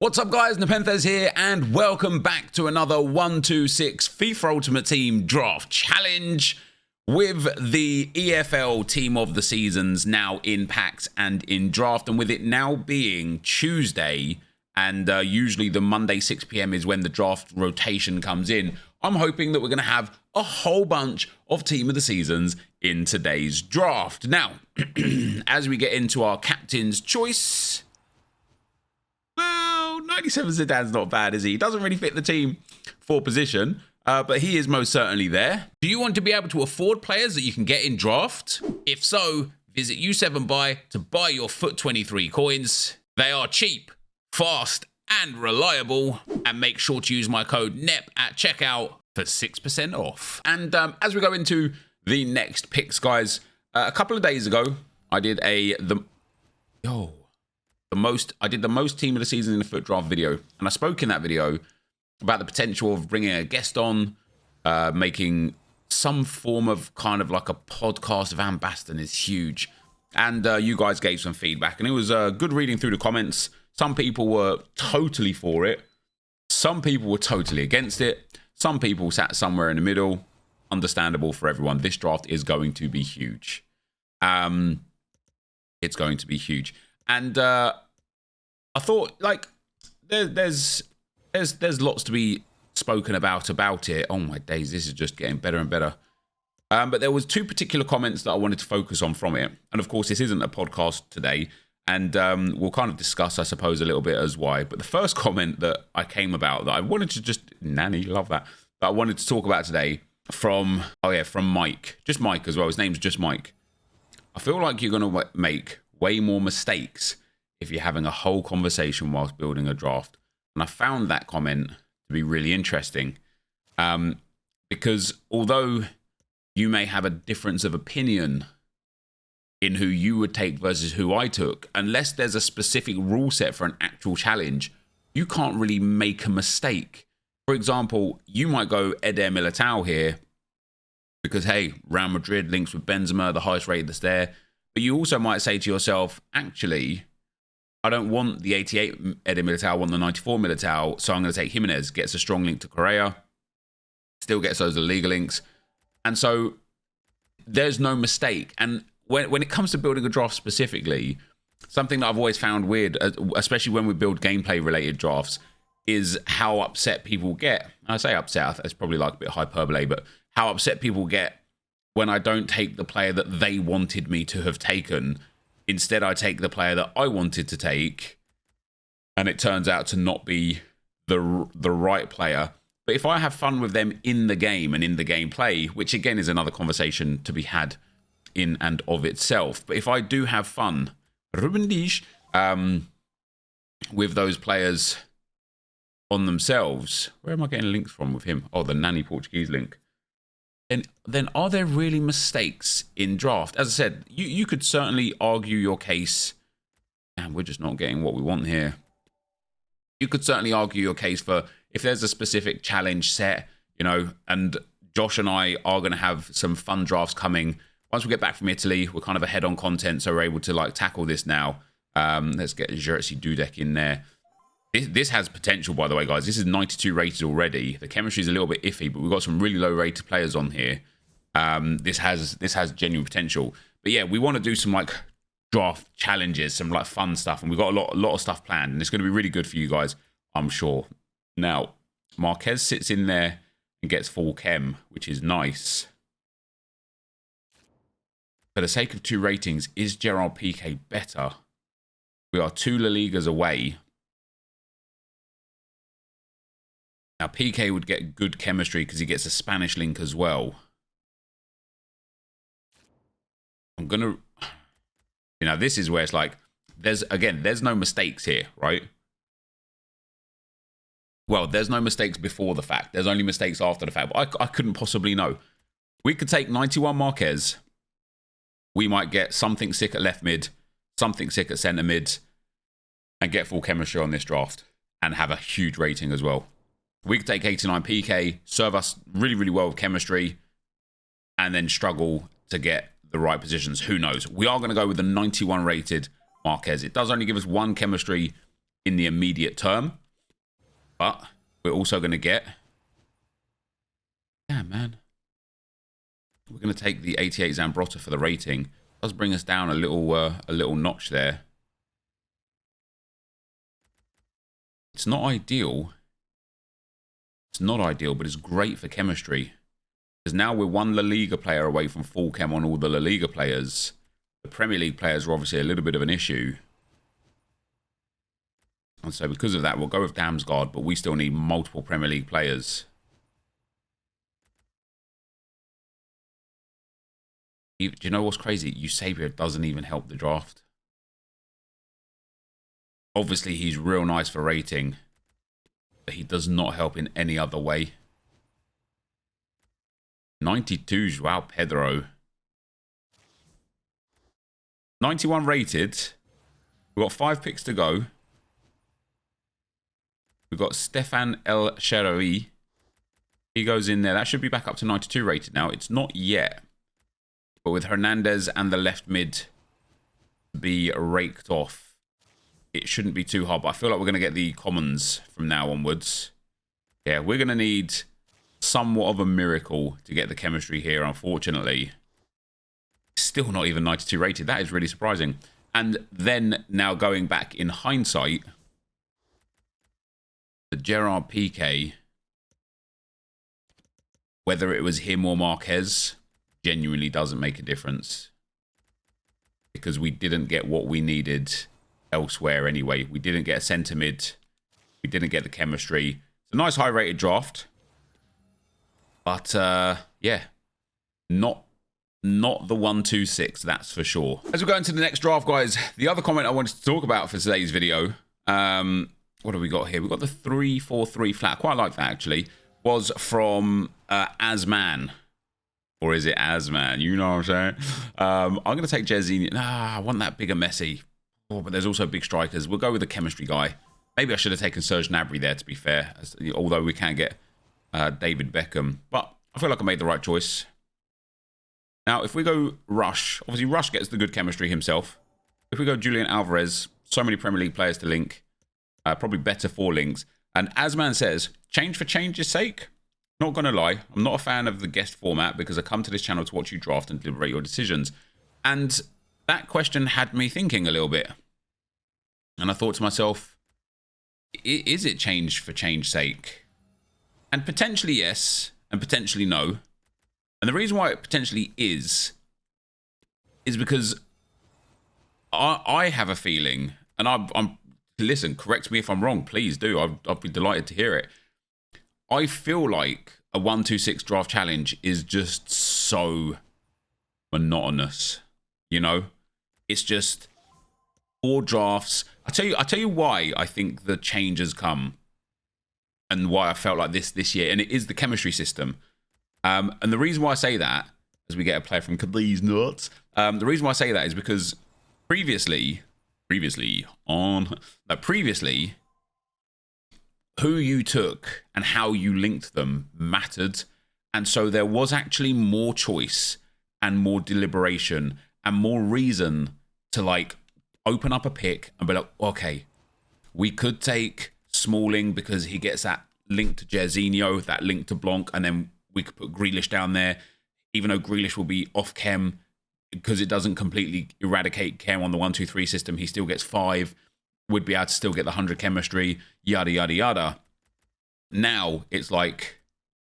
What's up guys, NepentheZ here and welcome back to another 126 FIFA Ultimate Team Draft Challenge with the EFL Team of the Seasons now in packs and in draft, and with it now being Tuesday and usually the Monday 6 PM is when the draft rotation comes in, I'm hoping that we're going to have a whole bunch of Team of the Seasons in today's draft. Now, as we get into our captain's choice, 97 Zidane's not bad, is he? He doesn't really fit the team for position, but he is most certainly there. Do you want to be able to afford players that you can get in draft? If so, visit U7Buy to buy your FUT 23 coins. They are cheap, fast, and reliable. And make sure to use my code NEP at checkout for 6% off. And as we go into the next picks, guys, a couple of days ago, I did the most team of the season in the FUT draft video, and I spoke in that video about the potential of bringing a guest on, making some form of kind of like a podcast. Van Basten is huge, and you guys gave some feedback, and it was good reading through the comments. Some people were totally for it, some people were totally against it, some people sat somewhere in the middle. Understandable for everyone. This draft is going to be huge. It's going to be huge. And I thought, like, there's lots to be spoken about it. Oh my days, this is just getting better and better. But there was two particular comments that I wanted to focus on from it. And of course, this isn't a podcast today. And we'll kind of discuss, I suppose, a little bit as why. But the first comment that I came about that I wanted to just, Nanny, love that I wanted to talk about today from Mike. Just Mike as well. His name's just Mike. I feel like you're going to make way more mistakes if you're having a whole conversation whilst building a draft. And I found that comment to be really interesting, because although you may have a difference of opinion in who you would take versus who I took, unless there's a specific rule set for an actual challenge, you can't really make a mistake. For example, you might go Eder Militao here because, hey, Real Madrid links with Benzema, the highest rate that's there. But you also might say to yourself, actually, I don't want the 88 Eder Militao, I want the 94 Militao, so I'm going to take Jimenez. Gets a strong link to Correa, still gets those illegal links. And so there's no mistake. And when it comes to building a draft specifically, something that I've always found weird, especially when we build gameplay-related drafts, is how upset people get. I say upset, it's probably like a bit hyperbole, but how upset people get when I don't take the player that they wanted me to have taken. Instead, I take the player that I wanted to take, and it turns out to not be the right player. But if I have fun with them in the game and in the gameplay, which again is another conversation to be had in and of itself, but if I do have fun, with those players on themselves, where am I getting links from with him? Oh, the Nanny Portuguese link. Then are there really mistakes in draft? As I said, you could certainly argue your case, and we're just not getting what we want here. You could certainly argue your case for if there's a specific challenge set, you know, and Josh and I are going to have some fun drafts coming. Once we get back from Italy, we're kind of ahead on content, so we're able to like tackle this now. Let's get Jerzy Dudek in there. This has potential, by the way, guys. This is 92 rated already. The chemistry is a little bit iffy, but we've got some really low rated players on here. This has genuine potential. But yeah, we want to do some like draft challenges, some like fun stuff, and we've got a lot of stuff planned, and it's going to be really good for you guys, I'm sure. Now, Marquez sits in there and gets full chem, which is nice. For the sake of 2 ratings, is Gerard Piqué better? We are 2 La Ligas away. Now, Piqué would get good chemistry because he gets a Spanish link as well. I'm going to... You know, this is where it's like, there's no mistakes here, right? Well, there's no mistakes before the fact. There's only mistakes after the fact. But I couldn't possibly know. We could take 91 Marquez. We might get something sick at left mid, something sick at centre mid, and get full chemistry on this draft. And have a huge rating as well. We could take 89 PK, serve us really, really well with chemistry, and then struggle to get the right positions. Who knows? We are going to go with the 91 rated Marquez. It does only give us 1 chemistry in the immediate term. But we're also going to get... Yeah, man. We're going to take the 88 Zambrotta for the rating. It does bring us down a little notch there. It's not ideal. It's not ideal, but it's great for chemistry. Because now we're one La Liga player away from full chem on all the La Liga players. The Premier League players are obviously a little bit of an issue. And so because of that, we'll go with Damsgaard, but we still need multiple Premier League players. Do you know what's crazy? Eusebio doesn't even help the draft. Obviously, he's real nice for rating, but he does not help in any other way. 92, João Pedro. 91 rated. We've got 5 picks to go. We've got Stefan El Sharawi. He goes in there. That should be back up to 92 rated now. It's not yet. But with Hernandez and the left mid to be raked off, it shouldn't be too hard. But I feel like we're going to get the commons from now onwards. Yeah, we're going to need somewhat of a miracle to get the chemistry here, unfortunately. Still not even 92 rated. That is really surprising. And then now going back in hindsight, the Gerard Piqué, whether it was him or Marquez, genuinely doesn't make a difference. Because we didn't get what we needed elsewhere anyway. We didn't get a centre mid. We didn't get the chemistry. It's a nice high rated draft. But yeah, not the 126, that's for sure. As we go into the next draft, guys, the other comment I wanted to talk about for today's video, what have we got here? We've got the 3-4-3 flat. Quite like that, actually. Was from Asman. Or is it Asman? You know what I'm saying? I'm going to take Jezini. I want that bigger Messi. Oh, but there's also big strikers. We'll go with the chemistry guy. Maybe I should have taken Serge Gnabry there, to be fair. Although we can get David Beckham. But I feel like I made the right choice. Now, if we go Rush, obviously Rush gets the good chemistry himself. If we go Julian Alvarez, so many Premier League players to link. Probably better for links. And Asman says, change for change's sake? Not going to lie, I'm not a fan of the guest format because I come to this channel to watch you draft and deliberate your decisions. And that question had me thinking a little bit. And I thought to myself, is it change for change's sake? And potentially yes, and potentially no. And the reason why it potentially is because I have a feeling, and I'm listen, correct me if I'm wrong, please do. I'd be delighted to hear it. I feel like a 126 draft challenge is just so monotonous. You know, it's just 4 drafts. I tell you why I think the changes come, and why I felt like this year, and it is the chemistry system. And the reason why I say that, as we get a player from these nuts, the reason why I say that is because previously, who you took and how you linked them mattered. And so there was actually more choice and more deliberation and more reason to like open up a pick and be like, okay, we could take Smalling because he gets that link to Jairzinho, that link to Blanc, and then we could put Grealish down there, even though Grealish will be off chem because it doesn't completely eradicate chem on the 1-2-3 system. He still gets 5. Would be able to still get the 100 chemistry, yada, yada, yada. Now, it's like,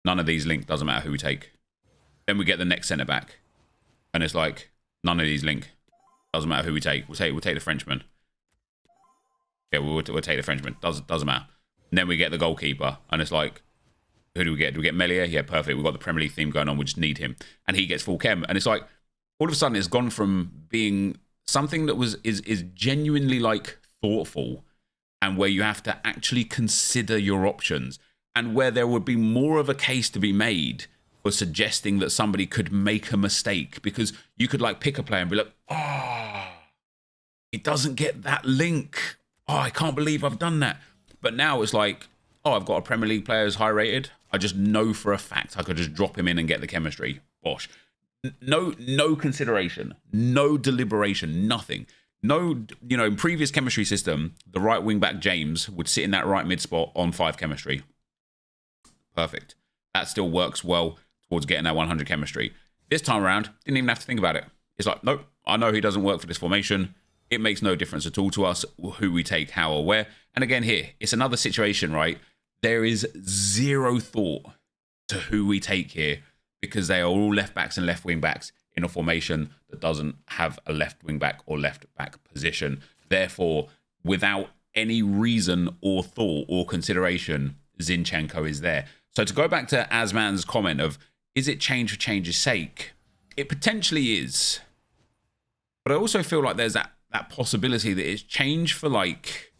none of these link, doesn't matter who we take. Then we get the next centre-back. And it's like, none of these link, doesn't matter who we take. We'll take the Frenchman. Yeah, we'll take the Frenchman, doesn't matter. And then we get the goalkeeper, and it's like, who do we get? Do we get Melia? Yeah, perfect. We've got the Premier League theme going on, we just need him. And he gets full chem. And it's like, all of a sudden, it's gone from being something that is genuinely like thoughtful, and where you have to actually consider your options, and where there would be more of a case to be made for suggesting that somebody could make a mistake, because you could like pick a player and be like, oh, it doesn't get that link. Oh, I can't believe I've done that. But now it's like, oh, I've got a Premier League player who's high rated. I just know for a fact I could just drop him in and get the chemistry. Bosh. No consideration, no deliberation, nothing. No, you know, in previous chemistry system, the right wing back James would sit in that right mid spot on 5 chemistry. Perfect. That still works well towards getting that 100 chemistry. This time around, didn't even have to think about it. It's like, nope, I know he doesn't work for this formation. It makes no difference at all to us who we take, how or where. And again here, it's another situation, right? There is zero thought to who we take here because they are all left backs and left wing backs in a formation that doesn't have a left wing back or left back position. Therefore, without any reason or thought or consideration, Zinchenko is there. So to go back to Asman's comment of, is it change for change's sake? It potentially is. But I also feel like there's that possibility that it's change for like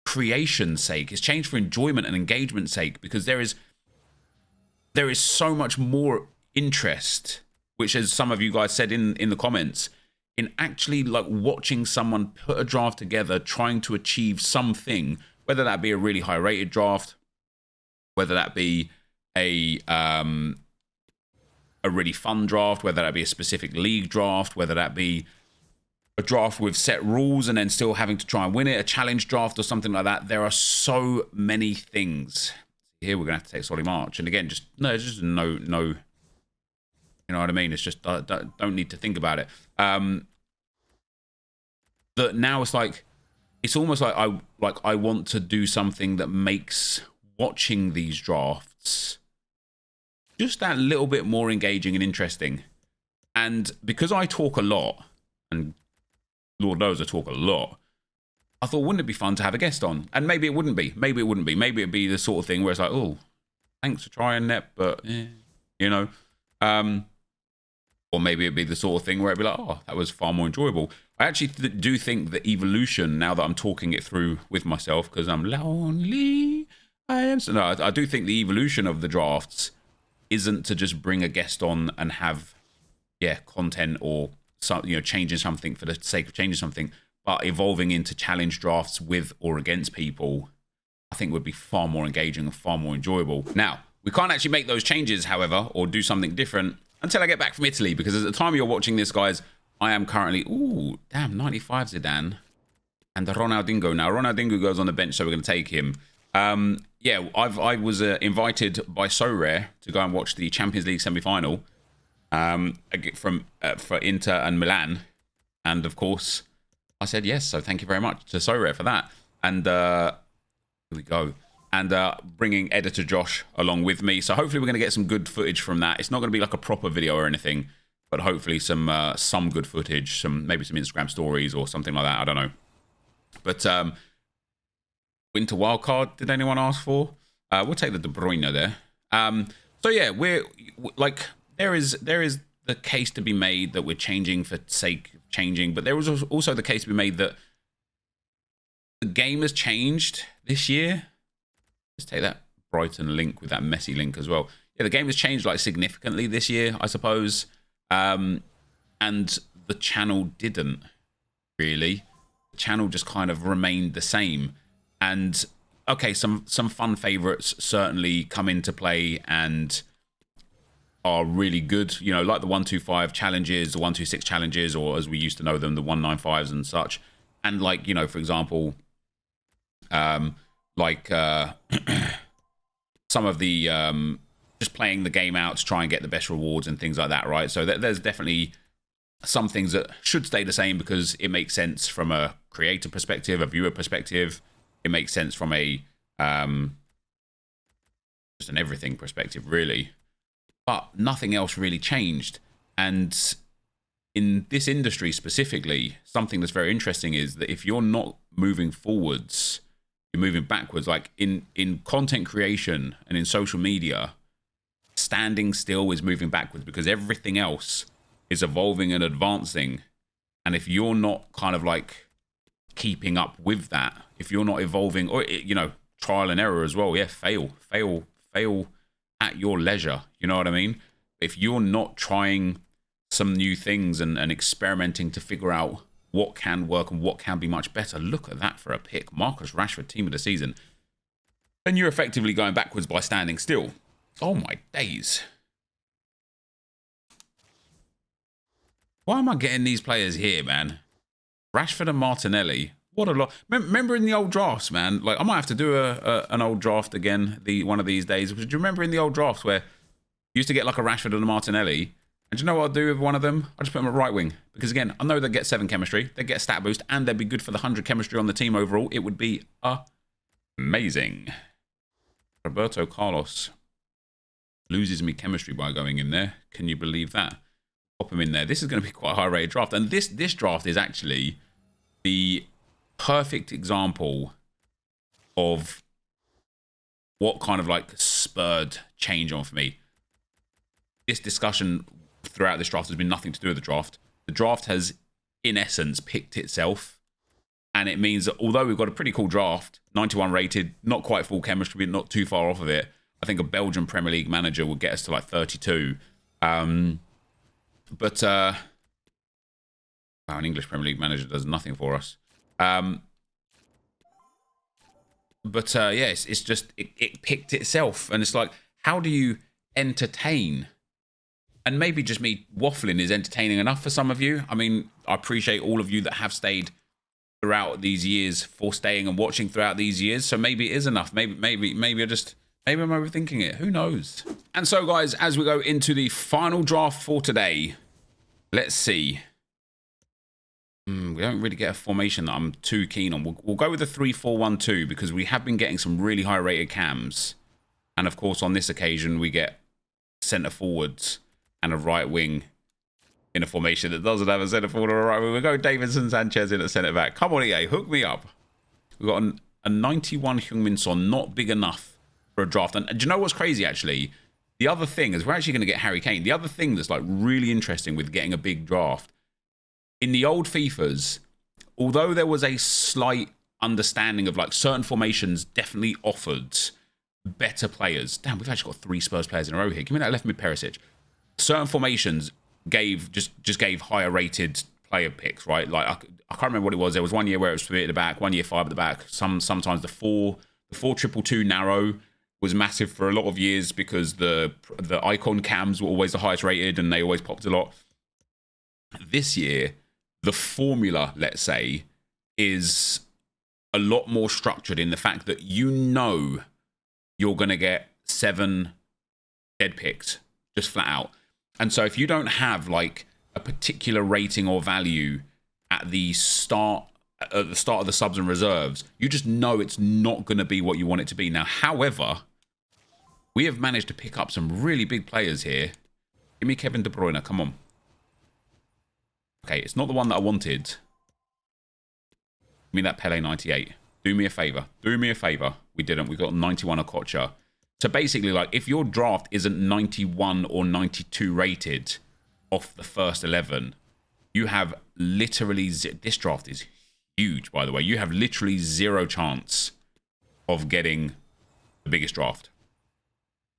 creation's sake. It's change for enjoyment and engagement's sake, because there is so much more interest, which, as some of you guys said in the comments, in actually like watching someone put a draft together, trying to achieve something, whether that be a really high rated draft, whether that be a really fun draft, whether that be a specific league draft, whether that be a draft with set rules and then still having to try and win it, a challenge draft or something like that. There are so many things. Here we're going to have to take Solly March. And again, just no, you know what I mean? It's just, don't need to think about it. That now it's like, it's almost like I want to do something that makes watching these drafts just that little bit more engaging and interesting. And because I talk a lot, and Lord knows I talk a lot, I thought, wouldn't it be fun to have a guest on? And maybe it wouldn't be. Maybe it wouldn't be. Maybe it'd be the sort of thing where it's like, oh, thanks for trying, Nep, but, you know. Or maybe it'd be the sort of thing where it'd be like, oh, that was far more enjoyable. I actually do think the evolution, now that I'm talking it through with myself, because I'm lonely, I do think the evolution of the drafts isn't to just bring a guest on and have, content or some, changing something for the sake of changing something, but evolving into challenge drafts with or against people, I think would be far more engaging and far more enjoyable. Now, we can't actually make those changes, however, or do something different until I get back from Italy, because at the time you're watching this, guys, I am currently, ooh, damn, 95 Zidane and Ronaldinho. Now, Ronaldinho goes on the bench, so we're going to take him. I was invited by So Rare to go and watch the Champions League semi-final for Inter and Milan, and of course I said yes. So thank you very much to So Rare for that. And here we go. And bringing editor Josh along with me. So hopefully we're going to get some good footage from that. It's not going to be like a proper video or anything, but hopefully some good footage, maybe some Instagram stories or something like that. I don't know. But winter wildcard, did anyone ask for? We'll take the De Bruyne there. So yeah, we're like, there is the case to be made that we're changing for sake of changing, but there was also the case to be made that the game has changed this year. Let's take that Brighton link with that Messi link as well. Yeah, the game has changed like significantly this year, I suppose. And the channel didn't really. The channel just kind of remained the same. And okay, some fun favorites certainly come into play and are really good. You know, like the 125 challenges, the 126 challenges, or as we used to know them, the 195s and such. And like, for example, some of the just playing the game out to try and get the best rewards and things like that, right? So there's definitely some things that should stay the same because it makes sense from a creator perspective, a viewer perspective. It makes sense from a just an everything perspective, really. But nothing else really changed. And in this industry specifically, something that's very interesting is that if you're not moving forwards, you're moving backwards. Like in content creation and in social media, standing still is moving backwards because everything else is evolving and advancing. And if you're not kind of like keeping up with that, if you're not evolving, or trial and error as well, fail at your leisure, you know what I mean? If you're not trying some new things and experimenting to figure out what can work and what can be much better, look at that for a pick. Marcus Rashford, team of the season. And you're effectively going backwards by standing still. Oh my days. Why am I getting these players here, man? Rashford and Martinelli. What a lot. Remember in the old drafts, man? Like, I might have to do an old draft again one of these days. Do you remember in the old drafts where you used to get like a Rashford and a Martinelli? And do you know what I'll do with one of them? I just put them at right wing. Because again, I know they'd get 7 chemistry, they'd get a stat boost, and they'd be good for the 100 chemistry on the team overall. It would be amazing. Roberto Carlos loses me chemistry by going in there. Can you believe that? Pop him in there. This is going to be quite a high-rated draft. And this draft is actually the perfect example of what kind of like spurred change on for me. This discussion throughout this draft has been nothing to do with the draft. The draft has, in essence, picked itself. And it means that although we've got a pretty cool draft, 91 rated, not quite full chemistry, but not too far off of it, I think a Belgian Premier League manager would get us to like 32. Wow, an English Premier League manager does nothing for us. Yeah, it's just, it picked itself. And it's like, how do you entertain? And maybe just me waffling is entertaining enough for some of you. I mean, I appreciate all of you that have stayed throughout these years, for staying and watching throughout these years. So maybe it is enough. Maybe I'm overthinking it. Who knows? And so, guys, as we go into the final draft for today, let's see. We don't really get a formation that I'm too keen on. We'll go with the 3-4-1-2 because we have been getting some really high-rated cams. And, of course, on this occasion, we get centre forwards and a right wing in a formation that doesn't have a centre forward or a right wing. We'll go Davinson Sanchez in at centre back. Come on, EA, hook me up. We've got a 91 Heung-min Son, not big enough for a draft. And do you know what's crazy, actually? The other thing is we're actually going to get Harry Kane. The other thing that's like really interesting with getting a big draft, in the old FIFAs, although there was a slight understanding of like certain formations definitely offered better players. Damn, we've actually got 3 Spurs players in a row here. Give me that left mid Perisic. Certain formations just gave higher rated player picks, right? Like I can't remember what it was. There was one year where it was 3 at the back, one year 5 at the back. Sometimes the 4-2-2 narrow was massive for a lot of years because the icon cams were always the highest rated and they always popped a lot. This year, the formula, let's say, is a lot more structured in the fact that you know you're going to get 7 dead picks, just flat out. And so if you don't have like a particular rating or value at the start of the subs and reserves, you just know it's not going to be what you want it to be. Now, however, we have managed to pick up some really big players here. Give me Kevin De Bruyne, come on. Okay, it's not the one that I wanted. Give me that Pele 98. Do me a favour. Do me a favour. We didn't. We got 91 Okocha. So basically, like, if your draft isn't 91 or 92 rated off the first 11, you have literally... This draft is huge, by the way. You have literally 0 chance of getting the biggest draft.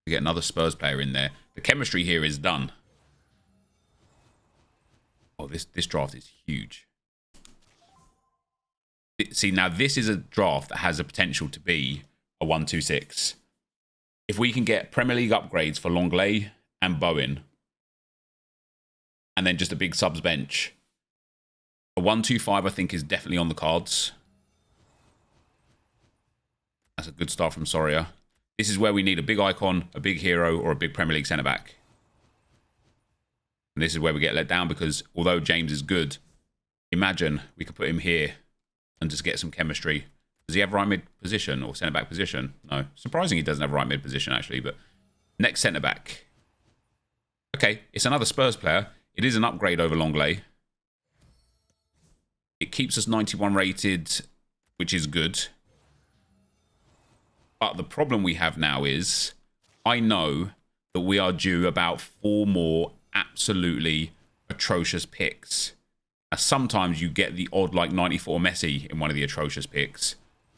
We get another Spurs player in there. The chemistry here is done. Oh, this draft is huge. See, now this is a draft that has a potential to be a 1-2-6. If we can get Premier League upgrades for Longley and Bowen, and then just a big subs bench, a 1-2-5 I think is definitely on the cards. That's a good start from Soria. This is where we need a big icon, a big hero, or a big Premier League centre-back. And this is where we get let down because although James is good, imagine we could put him here and just get some chemistry. Does he have right mid position or centre back position? No. Surprising he doesn't have right mid position actually, but next centre back. Okay, it's another Spurs player. It is an upgrade over Longley. It keeps us 91 rated, which is good. But the problem we have now is I know that we are due about 4 more absolutely atrocious picks. Now, sometimes you get the odd like 94 Messi in one of the atrocious picks,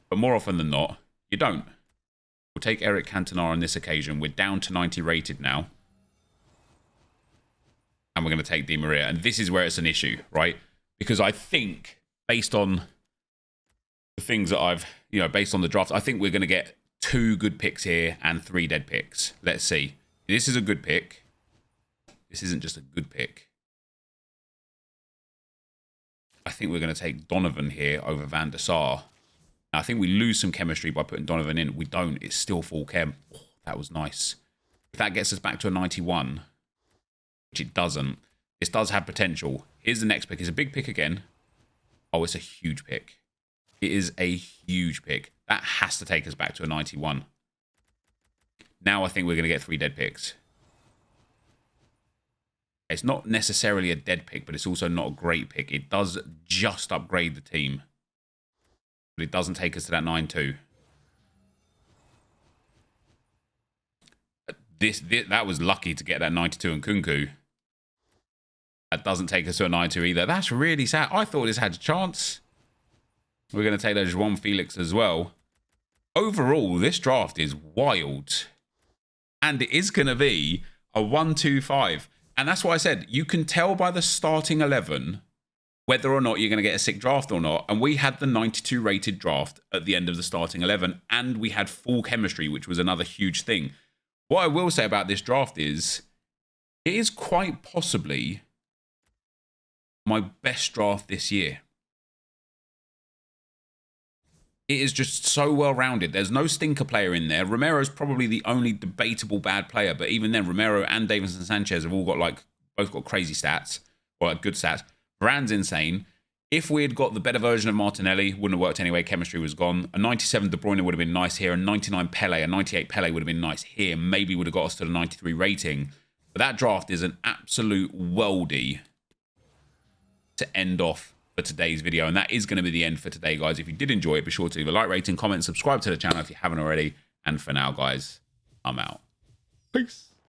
but more often than not, you don't. We'll take Eric Cantona on this occasion. We're down to 90 rated now. And we're going to take Di Maria. And this is where it's an issue, right? Because I think, based on the things that I've, based on the draft, I think we're going to get 2 good picks here and 3 dead picks. Let's see. This is a good pick. This isn't just a good pick. I think we're going to take Donovan here over Van der Sar. Now, I think we lose some chemistry by putting Donovan in. We don't. It's still full chem. Oh, that was nice. If that gets us back to a 91, which it doesn't, this does have potential. Here's the next pick. It's a big pick again. Oh, it's a huge pick. It is a huge pick. That has to take us back to a 91. Now I think we're going to get 3 dead picks. It's not necessarily a dead pick, but it's also not a great pick. It does just upgrade the team. But it doesn't take us to that 9-2. That was lucky to get that 92 and Kunku. That doesn't take us to a 9-2 either. That's really sad. I thought this had a chance. We're going to take those Juan Felix as well. Overall, this draft is wild. And it is going to be a 1-2-5. And that's why I said, you can tell by the starting 11 whether or not you're going to get a sick draft or not. And we had the 92 rated draft at the end of the starting 11. And we had full chemistry, which was another huge thing. What I will say about this draft is, it is quite possibly my best draft this year. It is just so well-rounded. There's no stinker player in there. Romero's probably the only debatable bad player, but even then, Romero and Davinson Sanchez have all got both got crazy stats, or good stats. Varane's insane. If we had got the better version of Martinelli, wouldn't have worked anyway. Chemistry was gone. A 97 De Bruyne would have been nice here. A 99 Pele, a 98 Pele would have been nice here. Maybe would have got us to the 93 rating. But that draft is an absolute worldie to end off for today's video, and that is going to be the end for today, guys. If you did enjoy it, be sure to leave a like, rating, comment, subscribe to the channel if you haven't already, and for now, guys, I'm out. Peace.